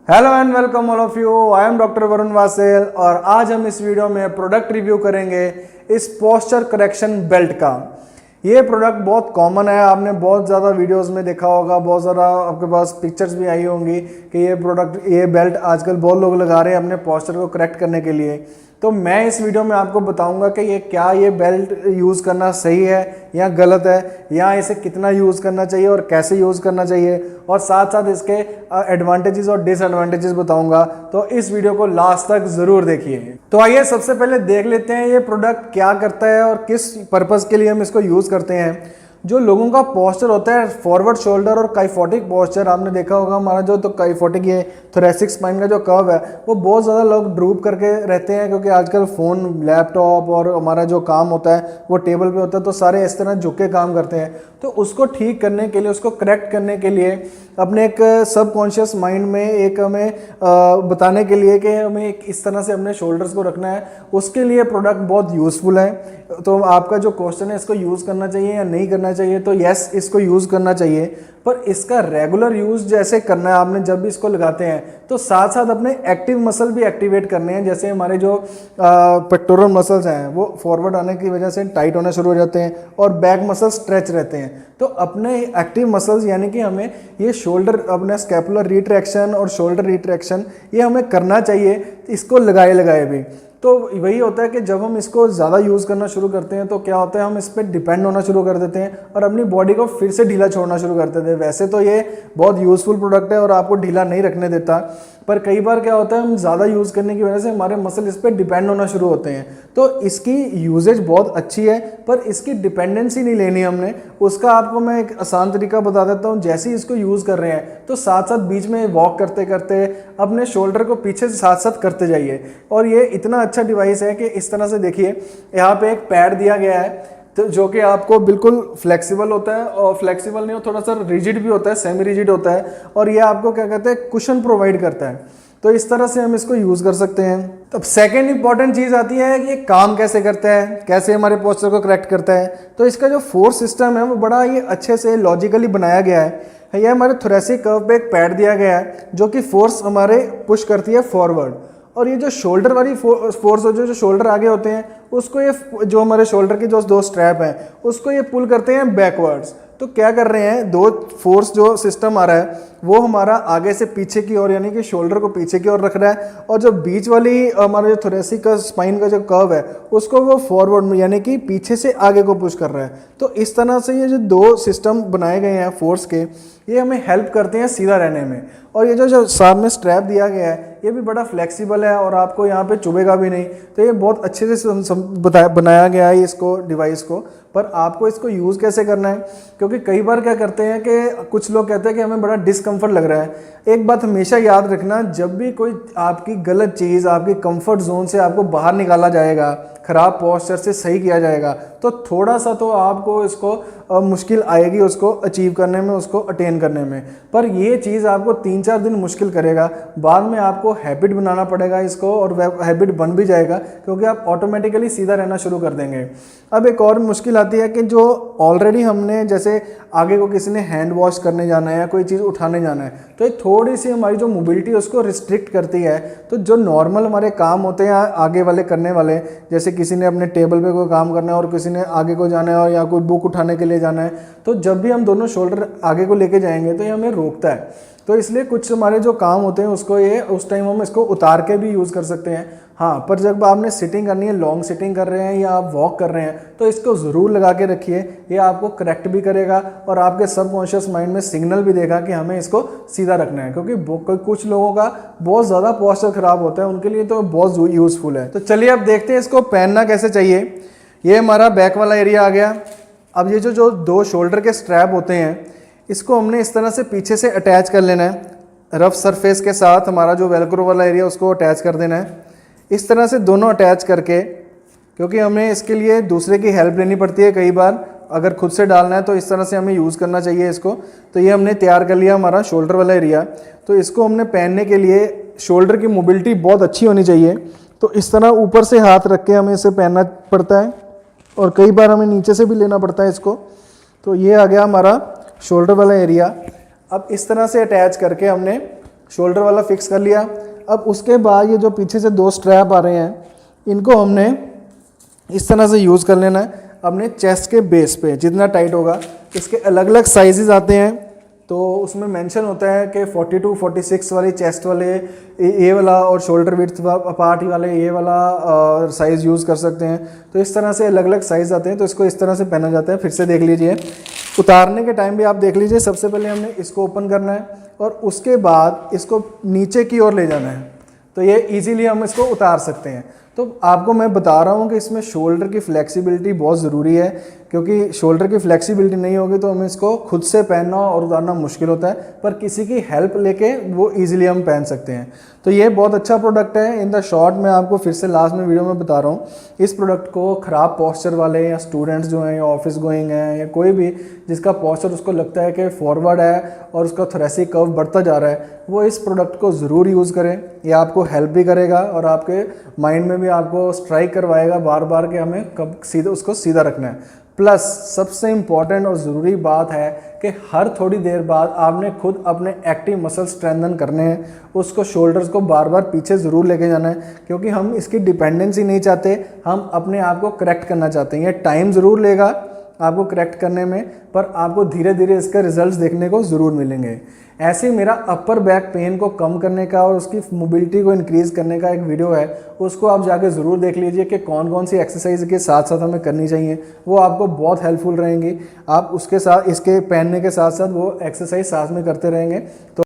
Hello and welcome all of you. I am doctor Varun वासेल और आज हम इस वीडियो में प्रोडक्ट रिव्यू करेंगे इस पोस्चर करेक्शन बेल्ट का। ये प्रोडक्ट बहुत कॉमन है, आपने बहुत ज़्यादा वीडियोस में देखा होगा, बहुत ज़्यादा आपके पास पिक्चर्स भी आई होंगी कि ये बेल्ट आजकल बहुत लोग लगा रहे हैं अपने पोस्चर को करेक्ट करने के लिए। तो मैं इस वीडियो में आपको बताऊंगा कि ये बेल्ट यूज़ करना सही है या गलत है, या इसे कितना यूज़ करना चाहिए और कैसे यूज़ करना चाहिए, और साथ साथ इसके एडवांटेजेस और डिसएडवांटेजेस बताऊंगा। तो इस वीडियो को लास्ट तक ज़रूर देखिए। तो आइए सबसे पहले देख लेते हैं ये प्रोडक्ट क्या करता है और किस पर्पज़ के लिए हम इसको यूज़ करते हैं। जो लोगों का पोस्चर होता है फॉरवर्ड शोल्डर और काइफोटिक पोस्चर, आपने देखा होगा हमारा जो तो काइफोटिक ये थोरेसिक स्पाइन का जो कर्व है वो बहुत ज़्यादा लोग ड्रूप करके रहते हैं, क्योंकि आजकल फ़ोन, लैपटॉप और हमारा जो काम होता है वो टेबल पे होता है, तो सारे इस तरह झुक के काम करते हैं। तो उसको ठीक करने के लिए, उसको करेक्ट करने के लिए अपने एक सबकॉन्शियस माइंड में एक हमें बताने के लिए कि हमें एक इस तरह से अपने शोल्डर्स को रखना है, उसके लिए प्रोडक्ट बहुत यूज़फुल है। तो आपका जो क्वेश्चन है इसको यूज़ करना चाहिए या नहीं करना चाहिए, तो यस इसको यूज़ करना चाहिए, पर इसका रेगुलर यूज़ जैसे करना है आपने जब भी इसको लगाते हैं, तो साथ साथ अपने एक्टिव मसल भी एक्टिवेट करने हैं। जैसे हमारे जो पेक्टोरल मसल्स हैं वो फॉरवर्ड आने की वजह से टाइट होने शुरू हो जाते हैं और बैक मसल स्ट्रेच रहते हैं। तो अपने एक्टिव मसल्स यानी कि हमें ये शोल्डर, अपने स्कैपुलर रिट्रैक्शन और शोल्डर रिट्रैक्शन ये हमें करना चाहिए, इसको लगाए भी। तो वही होता है कि जब हम इसको ज़्यादा यूज़ करना शुरू करते हैं तो क्या होता है, हम इस पर डिपेंड होना शुरू कर देते हैं और अपनी बॉडी को फिर से ढीला छोड़ना शुरू कर देते हैं। वैसे तो ये बहुत यूज़फुल प्रोडक्ट है और आपको ढीला नहीं रखने देता, पर कई बार क्या होता है हम ज़्यादा यूज़ करने की वजह से हमारे मसल इस पर डिपेंड होना शुरू होते हैं। तो इसकी यूजेज बहुत अच्छी है, पर इसकी डिपेंडेंसी नहीं लेनी हमने। उसका आपको मैं एक आसान तरीका बता देता हूँ। जैसे ही इसको यूज़ कर रहे हैं तो साथ साथ बीच में वॉक करते करते अपने शोल्डर को पीछे से साथ साथ करते जाइए। और ये इतना अच्छा डिवाइस है कि इस तरह से देखिए, यहाँ पे एक पैड दिया गया है तो जो कि आपको बिल्कुल फ्लेक्सिबल होता है, और फ्लेक्सिबल नहीं हो, थोड़ा सा रिजिड भी होता है, सेमी रिजिड होता है, और ये आपको क्या कहते हैं, कुशन प्रोवाइड करता है। तो इस तरह से हम इसको यूज़ कर सकते हैं। तब सेकेंड इंपॉर्टेंट चीज़ आती है कि ये काम कैसे करता है, कैसे हमारे पोस्चर को करेक्ट करता है। तो इसका जो फोर्स सिस्टम है वो बड़ा ये अच्छे से लॉजिकली बनाया गया है। ये हमारे थोरेसिक कर्व पे एक पैड दिया गया है जो कि फोर्स हमारे पुश करती है फॉरवर्ड, और ये जो शोल्डर वाली फोर्स जो शोल्डर आगे होते हैं उसको ये जो हमारे शोल्डर के जो दो स्ट्रैप हैं उसको ये पुल करते हैं बैकवर्ड्स। तो क्या कर रहे हैं, दो फोर्स जो सिस्टम आ रहा है वो हमारा आगे से पीछे की ओर यानी कि शोल्डर को पीछे की ओर रख रहा है, और जो बीच वाली हमारा जो थोरेसिक का स्पाइन का जो कर्व है उसको वो फॉरवर्ड में यानी कि पीछे से आगे को पुश कर रहा है। तो इस तरह से ये जो दो सिस्टम बनाए गए हैं फोर्स के, ये हमें हेल्प करते हैं सीधा रहने में। और ये जो सामने स्ट्रैप दिया गया है ये भी बड़ा फ्लेक्सिबल है और आपको यहाँ पे चुभेगा भी नहीं। तो ये बहुत अच्छे से बनाया गया है इसको, डिवाइस को। पर आपको इसको यूज़ कैसे करना है, क्योंकि कई बार क्या करते हैं कि कुछ लोग कहते हैं कि हमें बड़ा डिस्कम्फर्ट लग रहा है। एक बात हमेशा याद रखना, जब भी कोई आपकी गलत चीज़ आपकी कंफर्ट जोन से आपको बाहर निकाला जाएगा, ख़राब पोस्चर से सही किया जाएगा, तो थोड़ा सा तो आपको इसको मुश्किल आएगी उसको अचीव करने में, उसको अटेन करने में। पर ये चीज़ आपको 3-4 दिन मुश्किल करेगा, बाद में आपको हैबिट बनाना पड़ेगा इसको, और हैबिट बन भी जाएगा क्योंकि आप ऑटोमेटिकली सीधा रहना शुरू कर देंगे। अब एक और मुश्किल आती है कि जो ऑलरेडी हमने, जैसे आगे को किसी ने हैंड वॉश करने जाना है या कोई चीज़ उठाने जाना है, तो ये थोड़ी सी हमारी जो मोबिलिटी है उसको रिस्ट्रिक्ट करती है। तो जो नॉर्मल हमारे काम होते हैं आगे वाले करने वाले, जैसे किसी ने अपने टेबल पे कोई काम करना है और किसी ने आगे को जाना है और या कोई बुक उठाने के लिए जाना है, तो जब भी हम दोनों शोल्डर आगे को लेके जाएंगे तो ये हमें रोकता है। तो इसलिए कुछ हमारे जो काम होते हैं उसको ये उस टाइम हम इसको उतार के भी यूज़ कर सकते हैं। हाँ, पर जब आपने सिटिंग करनी है, लॉन्ग सिटिंग कर रहे हैं या आप वॉक कर रहे हैं, तो इसको ज़रूर लगा के रखिए। ये आपको करेक्ट भी करेगा और आपके सबकॉन्शियस माइंड में सिग्नल भी देगा कि हमें इसको सीधा रखना है, क्योंकि कुछ लोगों का बहुत ज़्यादा पोस्चर ख़राब होता है, उनके लिए तो बहुत यूज़फुल है। तो चलिए अब देखते हैं इसको पहनना कैसे चाहिए। ये हमारा बैक वाला एरिया आ गया। अब ये जो दो शोल्डर के स्ट्रैप होते हैं इसको हमने इस तरह से पीछे से अटैच कर लेना है, रफ सरफेस के साथ हमारा जो वेलक्रो वाला एरिया उसको अटैच कर देना है। इस तरह से दोनों अटैच करके, क्योंकि हमें इसके लिए दूसरे की हेल्प लेनी पड़ती है कई बार, अगर खुद से डालना है तो इस तरह से हमें यूज़ करना चाहिए इसको। तो ये हमने तैयार कर लिया हमारा शोल्डर वाला एरिया। तो इसको हमने पहनने के लिए शोल्डर की मोबिलिटी बहुत अच्छी होनी चाहिए, तो इस तरह ऊपर से हाथ रख के हमें इसे पहनना पड़ता है, और कई बार हमें नीचे से भी लेना पड़ता है इसको। तो ये आ गया हमारा शोल्डर वाला एरिया। अब इस तरह से अटैच करके हमने शोल्डर वाला फिक्स कर लिया। अब उसके बाद ये जो पीछे से 2 स्ट्रैप आ रहे हैं, इनको हमने इस तरह से यूज़ कर लेना है अपने चेस्ट के बेस पे, जितना टाइट होगा। इसके अलग अलग साइजेस आते हैं, तो उसमें मेंशन होता है कि 42, 46 वाली चेस्ट वाले ये वाला, और शोल्डर विड्थ पार्ट वाले ये वाला साइज़ यूज़ कर सकते हैं। तो इस तरह से अलग अलग साइज़ आते हैं, तो इसको इस तरह से पहना जाता है। फिर से देख लीजिए, उतारने के टाइम भी आप देख लीजिए, सबसे पहले हमने इसको ओपन करना है और उसके बाद इसको नीचे की ओर ले जाना है, तो ये इजीली हम इसको उतार सकते हैं। तो आपको मैं बता रहा हूँ कि इसमें शोल्डर की फ्लेक्सिबिलिटी बहुत ज़रूरी है, क्योंकि शोल्डर की फ्लेक्सिबिलिटी नहीं होगी तो हमें इसको खुद से पहनना और उतारना मुश्किल होता है, पर किसी की हेल्प लेके वो इजीली हम पहन सकते हैं। तो ये बहुत अच्छा प्रोडक्ट है। इन द शॉर्ट मैं आपको फिर से लास्ट में वीडियो में बता रहा हूँ, इस प्रोडक्ट को ख़राब पॉस्चर वाले या स्टूडेंट्स जो हैं या ऑफिस गोइंग हैं या कोई भी जिसका पॉस्चर उसको लगता है कि फॉरवर्ड है और उसका थोरेसिक कर्व बढ़ता जा रहा है, वो इस प्रोडक्ट को ज़रूर यूज़ करें। ये आपको हेल्प भी करेगा और आपके माइंड में भी आपको स्ट्राइक करवाएगा बार बार कि हमें कब सीधा उसको सीधा रखना है। प्लस सबसे इम्पॉर्टेंट और ज़रूरी बात है कि हर थोड़ी देर बाद आपने खुद अपने एक्टिव मसल स्ट्रेंथन करने हैं, उसको शोल्डर्स को बार बार पीछे ज़रूर लेके जाना है, क्योंकि हम इसकी डिपेंडेंसी नहीं चाहते, हम अपने आप को करेक्ट करना चाहते हैं। ये टाइम ज़रूर लेगा आपको करेक्ट करने में, पर आपको धीरे धीरे इसके रिजल्ट्स देखने को ज़रूर मिलेंगे। ऐसे मेरा अपर बैक पेन को कम करने का और उसकी मोबिलिटी को इंक्रीज़ करने का एक वीडियो है, उसको आप जाके ज़रूर देख लीजिए कि कौन कौन सी एक्सरसाइज के साथ साथ हमें करनी चाहिए। वो आपको बहुत हेल्पफुल रहेंगी। आप उसके साथ इसके पहनने के साथ साथ वो एक्सरसाइज साथ में करते रहेंगे तो